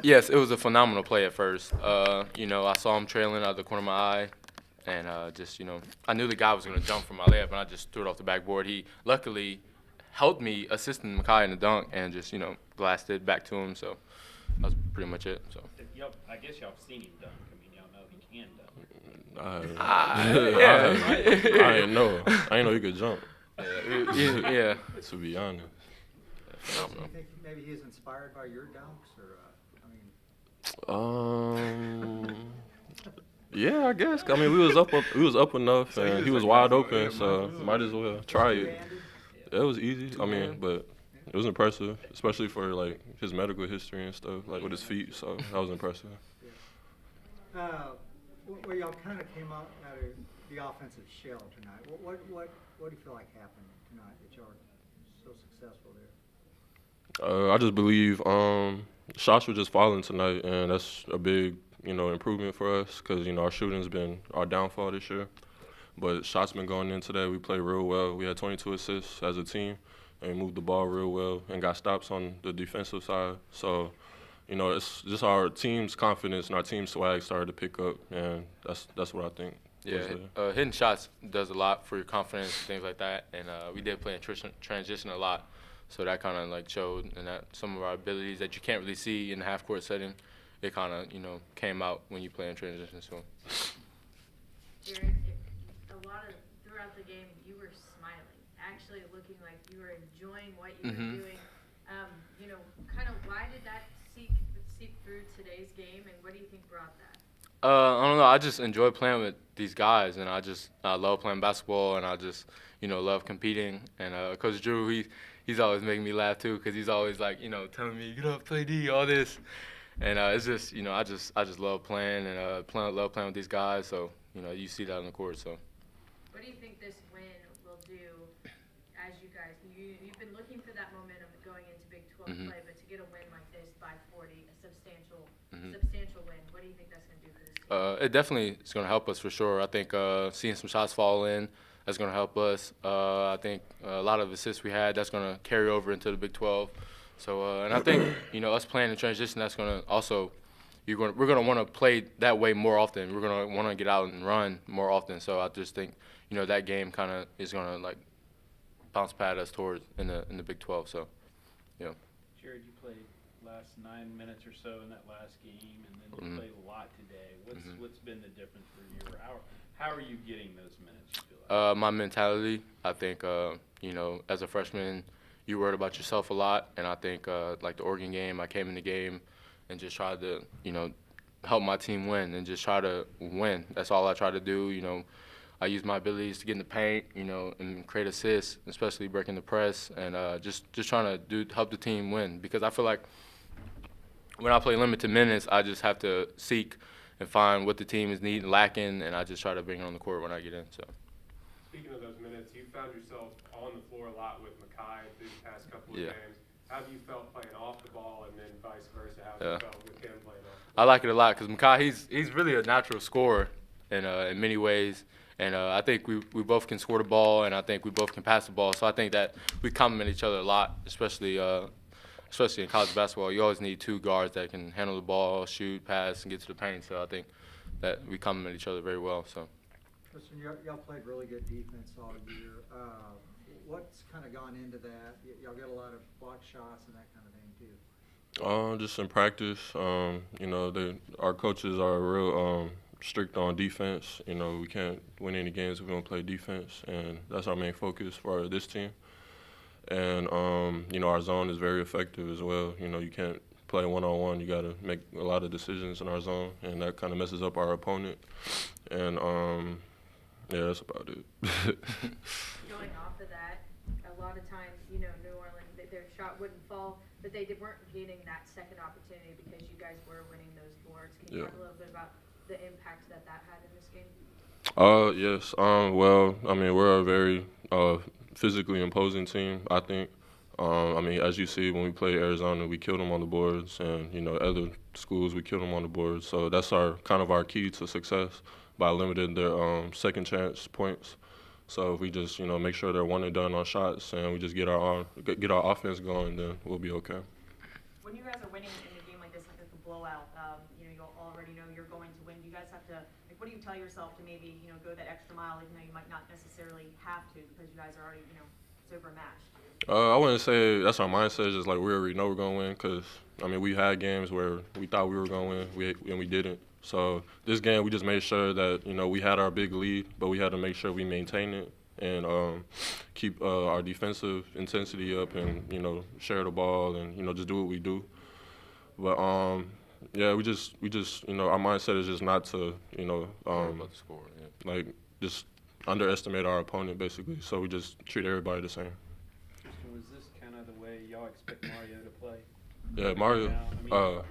Yes, it was a phenomenal play at first. I saw him trailing out of the corner of my eye, and I knew the guy was going to jump from my layup, and I just threw it off the backboard. He luckily helped me assisting Makai in the dunk and glassed it back to him. So that was pretty much it. So. I guess y'all have seen him dunk. I mean, y'all know he can dunk. I didn't know. I didn't know he could jump. Yeah. To be honest. Do you think maybe he's inspired by your dunks, Yeah, I guess. I mean, we was up enough, and he was wide open, so might as well try it. It was easy. I mean, but it was impressive, especially for like his medical history and stuff, like with his feet. So that was impressive. Well, y'all kind of came out of the offensive shell tonight. What do you feel like happened tonight that y'all are so successful there? I just believe shots were just falling tonight, and that's a big, improvement for us because, our shooting's been our downfall this year. But shots been going in today. We played real well. We had 22 assists as a team, and we moved the ball real well and got stops on the defensive side. So, it's just our team's confidence and our team swag started to pick up, and that's what I think. Yeah, hitting shots does a lot for your confidence, things like that. And we did play in transition a lot. So that kind of showed, and that some of our abilities that you can't really see in the half-court setting, it kind of came out when you play in transition. So. Jared, throughout the game, you were smiling, actually looking like you were enjoying what you were doing. Kind of why did that seep through today's game, and what do you think brought that? I don't know. I just enjoy playing with these guys, and I love playing basketball, and I just love competing. And Coach Drew, he's always making me laugh too, because he's always telling me, get up, play D, all this. And it's just I just love playing and love playing with these guys. So you see that on the court. So. What do you think this win will do as you guys? You've been looking for that momentum going into Big 12 play, but to get a win like this by 40, a substantial win. What do you think that's going to do for this team? It definitely is going to help us for sure. I think seeing some shots fall in, that's going to help us. I think a lot of assists we had, that's going to carry over into the Big 12. So, and I think, us playing in transition, that's going to also we're going to want to play that way more often. We're going to want to get out and run more often. So I just think, that game kind of is going to bounce past us towards in the Big 12. So, yeah. Jared, you played last 9 minutes or so in that last game, and then you played a lot today. What's been the difference for you? How are you getting those minutes, you feel like? My mentality, I think, as a freshman, you worried about yourself a lot. And I think, the Oregon game, I came in the game and just tried to, help my team win and just try to win. That's all I try to do. I use my abilities to get in the paint, and create assists, especially breaking the press, and just trying to help the team win. Because I feel like when I play limited minutes, I just have to seek and find what the team is needing, lacking, and I just try to bring it on the court when I get in. So. Speaking of those minutes, you found yourself on the floor a lot with Makai through the past couple of games. How have you felt playing off the ball, and then vice versa? How have you felt with him playing off the ball? I like it a lot because Makai, he's really a natural scorer in many ways. And I think we both can score the ball, and I think we both can pass the ball. So I think that we complement each other a lot, especially in college basketball. You always need two guards that can handle the ball, shoot, pass, and get to the paint. So I think that we complement each other very well. So. Tristan, y'all played really good defense all year. What's kind of gone into that? Y'all get a lot of block shots and that kind of thing too. Just in practice, our coaches are real strict on defense. We can't win any games if we don't play defense, and that's our main focus for this team. And our zone is very effective as well. You can't play one-on-one. You got to make a lot of decisions in our zone, and that kind of messes up our opponent. And that's about it. Going off of that, a lot of times, New Orleans, their shot wouldn't fall, but they weren't getting that second opportunity because you guys were winning those boards. Can you talk a little bit about the impact that had in this game? Yes. Well, I mean, we're a very physically imposing team, I think. As you see, when we played Arizona, we killed them on the boards, and other schools we killed them on the boards. So that's our key to success by limiting their second chance points. So if we just make sure they're one and done on shots, and we just get our offense going, then we'll be okay. When you guys are winning in a game like this, like the blowout. You already know you're going to win. Do you guys have to, like, what do you tell yourself to maybe, go that extra mile, even though you might not necessarily have to because you guys are already, it's overmatched? I wouldn't say that's our mindset. It's just like we already know we're gonna win because we had games where we thought we were gonna win, and we didn't. So this game, we just made sure that we had our big lead, but we had to make sure we maintain it and keep our defensive intensity up, and share the ball and just do what we do. But yeah, we just our mindset is just not to about the score, yeah. like just underestimate our opponent basically. So we just treat everybody the same. Tristan, was this kind of the way y'all expect Mario to play? Yeah, Mario. Now,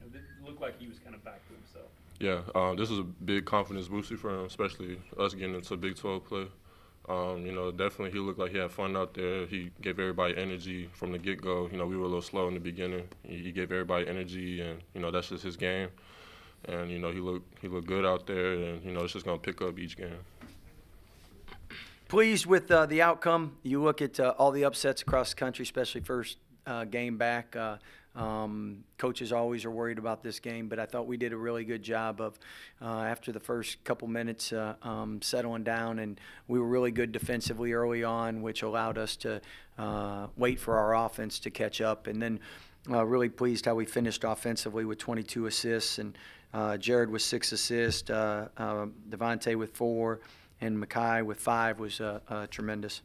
it looked like he was kind of back to himself. Yeah, this was a big confidence booster for him, especially us getting into Big 12 play. Definitely he looked like he had fun out there. He gave everybody energy from the get-go. We were a little slow in the beginning. He gave everybody energy, and that's just his game. And he looked good out there, and it's just gonna pick up each game. Pleased with the outcome. You look at all the upsets across the country, especially first game back. Coaches always are worried about this game, but I thought we did a really good job of, after the first couple minutes, settling down, and we were really good defensively early on, which allowed us to wait for our offense to catch up. And then really pleased how we finished offensively with 22 assists, and Jared with 6 assists, Devontae with 4, and Makai with 5 was tremendous.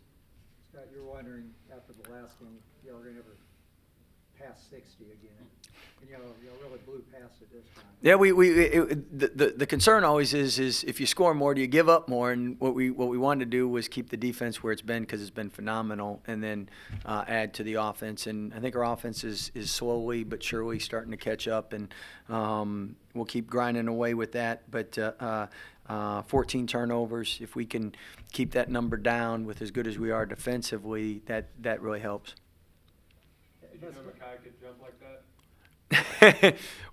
Scott, you're wondering after the last game, y'all are going to ever pass 60 again. And y'all really blew past it this time. Yeah, the concern always is if you score more, do you give up more? And what we wanted to do was keep the defense where it's been, because it's been phenomenal, and then add to the offense. And I think our offense is slowly but surely starting to catch up, and we'll keep grinding away with that. But 14 turnovers, if we can keep that number down with as good as we are defensively, that really helps. Did you know Makai could jump like that?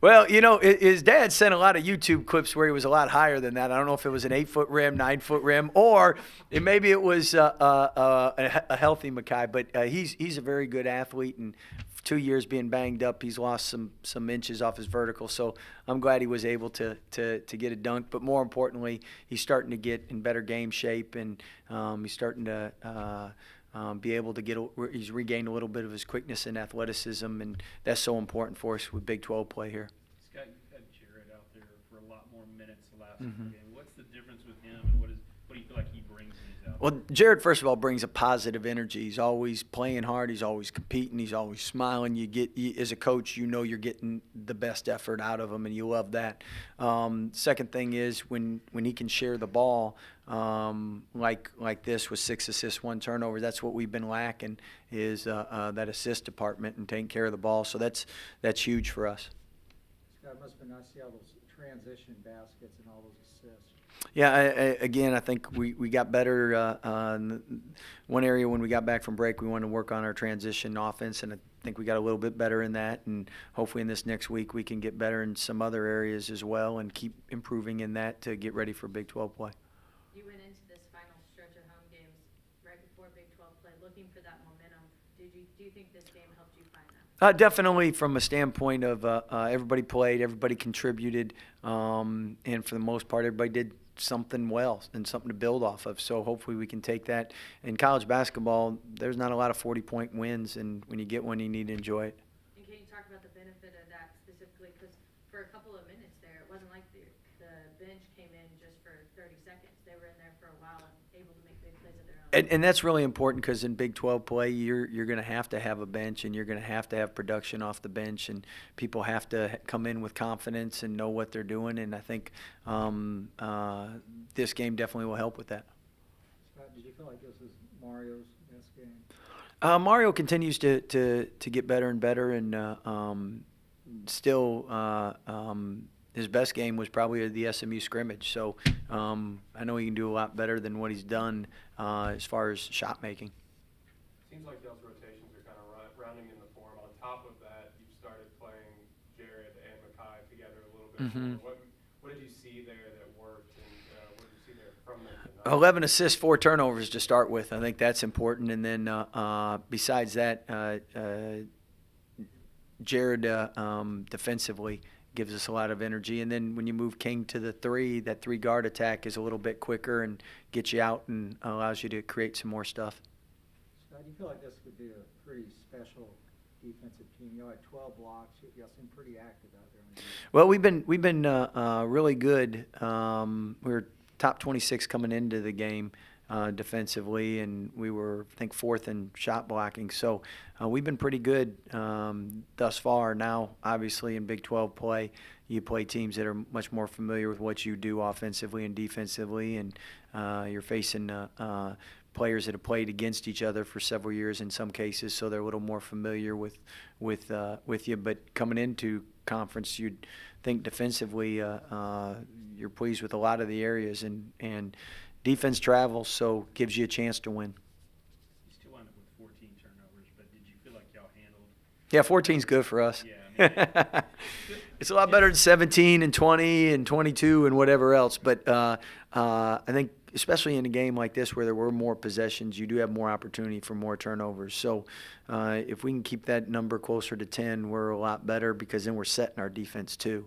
Well, his dad sent a lot of YouTube clips where he was a lot higher than that. I don't know if it was an 8-foot rim, 9-foot rim, or maybe it was a healthy Makai. But he's a very good athlete, and 2 years being banged up, he's lost some inches off his vertical. So I'm glad he was able to get a dunk. But more importantly, he's starting to get in better game shape, and he's starting to be able to he's regained a little bit of his quickness and athleticism, and that's so important for us with Big 12 play here. Scott, you've had Jared out there for a lot more minutes the last game. What's the difference with him, and what do you feel like he brings when he's out there? Well, Jared, first of all, brings a positive energy. He's always playing hard. He's always competing. He's always smiling. As a coach, you're getting the best effort out of him, and you love that. Second thing is when he can share the ball, like this with 6 assists, 1 turnover. That's what we've been lacking, is that assist department and taking care of the ball. So that's huge for us. Scott, it must have been nice to see all those transition baskets and all those assists. Yeah, I think we got better. One area when we got back from break, we wanted to work on our transition offense, and I think we got a little bit better in that. And hopefully in this next week we can get better in some other areas as well and keep improving in that to get ready for Big 12 play. You went into this final stretch of home games right before Big 12 play, looking for that momentum. Do you think this game helped you find that? Definitely from a standpoint of everybody played, everybody contributed, and for the most part, everybody did something well and something to build off of. So hopefully we can take that. In college basketball, there's not a lot of 40-point wins, and when you get one, you need to enjoy it. And can you talk about the benefit of that specifically? Because for a couple of minutes there, it wasn't like the bench came in just for 30 seconds. They were in there for a while and able to make big plays of their own. And that's really important, because in Big 12 play, you're going to have a bench, and you're going to have production off the bench, and people have to come in with confidence and know what they're doing. And I think this game definitely will help with that. Scott, did you feel like this was Mario's best game? Mario continues to get better and better, and still his best game was probably the SMU scrimmage. So I know he can do a lot better than what he's done as far as shot making. Seems like y'all's rotations are kind of rounding in the form. On top of that, you've started playing Jared and Makai together a little bit more. What did you see there that worked, and what did you see there from them tonight? 11 assists, 4 turnovers to start with. I think that's important. And then besides that, Jared defensively gives us a lot of energy. And then when you move King to the 3, that 3-guard attack is a little bit quicker and gets you out and allows you to create some more stuff. Scott, do you feel like this would be a pretty special defensive team? You had 12 blocks. You all seem pretty active out there. Well, we've been really good. We were top 26 coming into the game defensively, and we were, I think, 4th in shot blocking. So we've been pretty good thus far. Now, obviously, in Big 12 play, you play teams that are much more familiar with what you do offensively and defensively, and you're facing players that have played against each other for several years in some cases, so they're a little more familiar with you. But coming into conference, you'd think defensively you're pleased with a lot of the areas, and defense travels, so gives you a chance to win. You still wound up with 14 turnovers, but did you feel like y'all handled? Yeah, 14's good for us. Yeah, I mean, It's a lot better than 17 and 20 and 22 and whatever else. But I think especially in a game like this where there were more possessions, you do have more opportunity for more turnovers. So if we can keep that number closer to 10, we're a lot better because then we're setting our defense too.